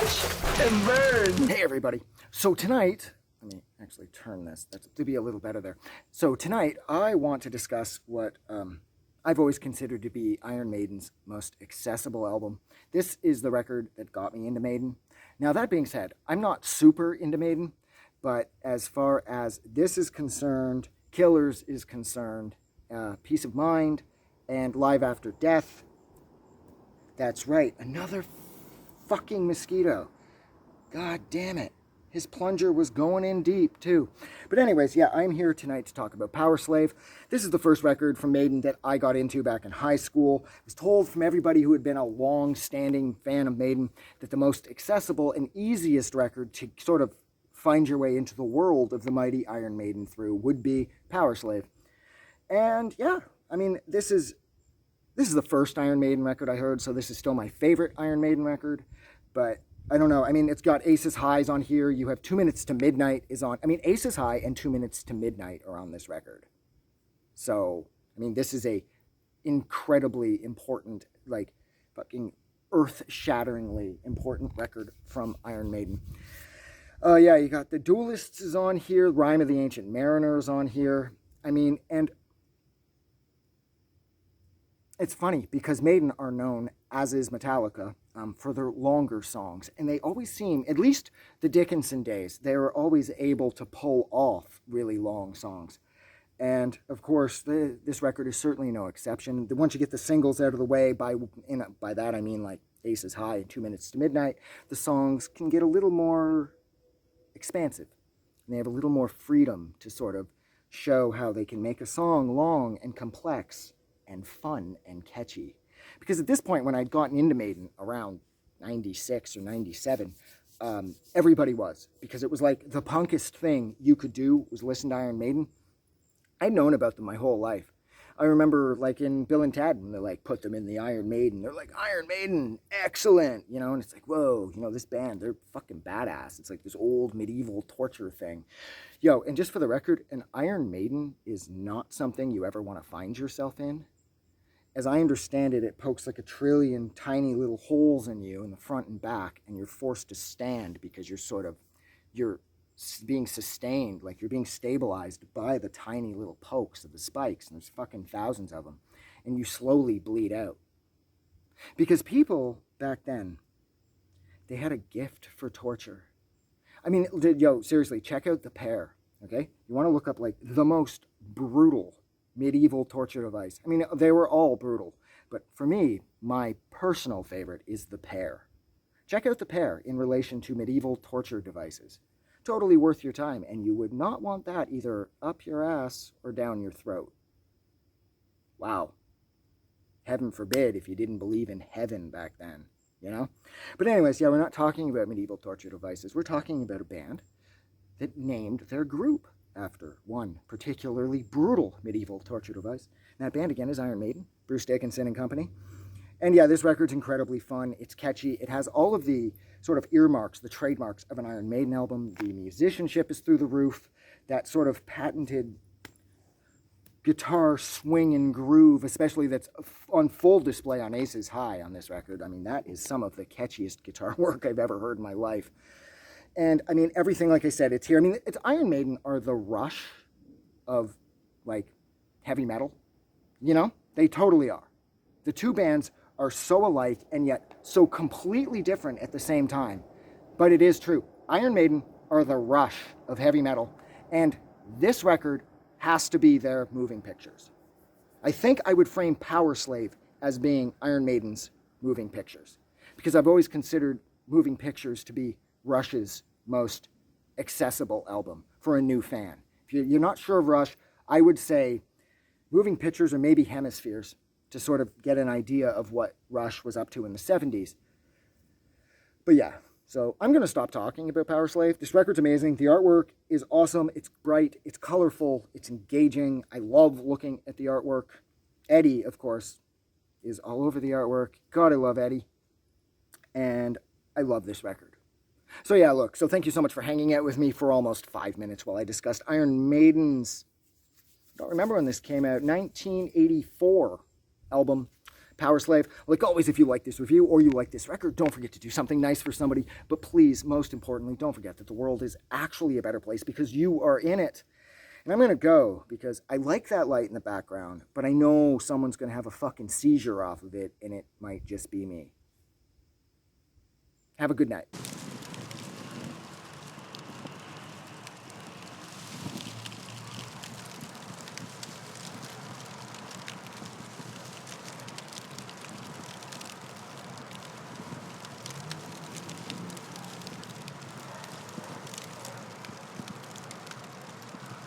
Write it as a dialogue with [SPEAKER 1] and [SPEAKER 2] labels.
[SPEAKER 1] Watch and burn.
[SPEAKER 2] Hey everybody. So tonight, let me actually turn this, that's to be a little better there. So tonight I want to discuss what I've always considered to be Iron Maiden's most accessible album. This is the record that got me into Maiden. Now that being said, I'm not super into Maiden, but as far as this is concerned, Killers is concerned, Peace of Mind, and Live After Death, that's right, another fucking mosquito. God damn it. His plunger was going in deep, too. But anyways, yeah, I'm here tonight to talk about Powerslave. This is the first record from Maiden that I got into back in high school. I was told from everybody who had been a long-standing fan of Maiden that the most accessible and easiest record to sort of find your way into the world of the mighty Iron Maiden through would be Powerslave. And yeah, I mean, this is the first Iron Maiden record I heard, so this is still my favorite Iron Maiden record. But I don't know. I mean, it's got Aces Highs on here. You have 2 Minutes to Midnight is on. I mean, Aces High and 2 Minutes to Midnight are on this record. So, I mean, this is a incredibly important, like, fucking earth-shatteringly important record from Iron Maiden. Yeah, you got The Duelists is on here. Rime of the Ancient Mariner is on here. I mean, and it's funny because Maiden are known, as is Metallica, for their longer songs. And they always seem, at least the Dickinson days, they were always able to pull off really long songs. And, of course, this record is certainly no exception. Once you get the singles out of the way, by that I mean like Aces High and 2 Minutes to Midnight, the songs can get a little more expansive. And they have a little more freedom to sort of show how they can make a song long and complex and fun and catchy. Because at this point, when I'd gotten into Maiden around 96 or 97, everybody was. Because it was like the punkest thing you could do was listen to Iron Maiden. I'd known about them my whole life. I remember, like, in Bill and Ted, when they, like, put them in the Iron Maiden, they're like, Iron Maiden, excellent, you know, and it's like, whoa, you know, this band, they're fucking badass. It's like this old medieval torture thing. Yo, and just for the record, an Iron Maiden is not something you ever want to find yourself in. As I understand it, it pokes like a trillion tiny little holes in you in the front and back, and you're forced to stand because you're being sustained, like you're being stabilized by the tiny little pokes of the spikes, and there's fucking thousands of them, and you slowly bleed out. Because people back then, they had a gift for torture. I mean, yo, seriously, check out The Pair, okay? You want to look up, like, the most brutal medieval torture device. I mean, they were all brutal, but for me, my personal favorite is The Pair. Check out The Pair in relation to medieval torture devices. Totally worth your time, and you would not want that either up your ass or down your throat. Wow. Heaven forbid if you didn't believe in heaven back then, you know? But anyways, yeah, we're not talking about medieval torture devices. We're talking about a band that named their group after one particularly brutal medieval torture device. And that band, again, is Iron Maiden, Bruce Dickinson and company. And yeah, this record's incredibly fun. It's catchy. It has all of the sort of earmarks, the trademarks of an Iron Maiden album. The musicianship is through the roof. That sort of patented guitar swing and groove, especially that's on full display on Aces High on this record. I mean, that is some of the catchiest guitar work I've ever heard in my life. And, I mean, everything, like I said, it's here. I mean, it's Iron Maiden are the Rush of, like, heavy metal. You know? They totally are. The two bands are so alike and yet so completely different at the same time. But it is true. Iron Maiden are the Rush of heavy metal. And this record has to be their Moving Pictures. I think I would frame Powerslave as being Iron Maiden's Moving Pictures. Because I've always considered Moving Pictures to be Rush's most accessible album for a new fan. If you're not sure of Rush, I would say Moving Pictures or maybe Hemispheres to sort of get an idea of what Rush was up to in the 70s. But yeah, so I'm going to stop talking about Powerslave. This record's amazing. The artwork is awesome. It's bright. It's colorful. It's engaging. I love looking at the artwork. Eddie, of course, is all over the artwork. God, I love Eddie. And I love this record. So yeah, look, so thank you so much for hanging out with me for almost 5 minutes while I discussed Iron Maiden's, I don't remember when this came out, 1984 album, Powerslave. Like always, if you like this review or you like this record, don't forget to do something nice for somebody. But please, most importantly, don't forget that the world is actually a better place because you are in it. And I'm going to go because I like that light in the background, but I know someone's going to have a fucking seizure off of it, and it might just be me. Have a good night.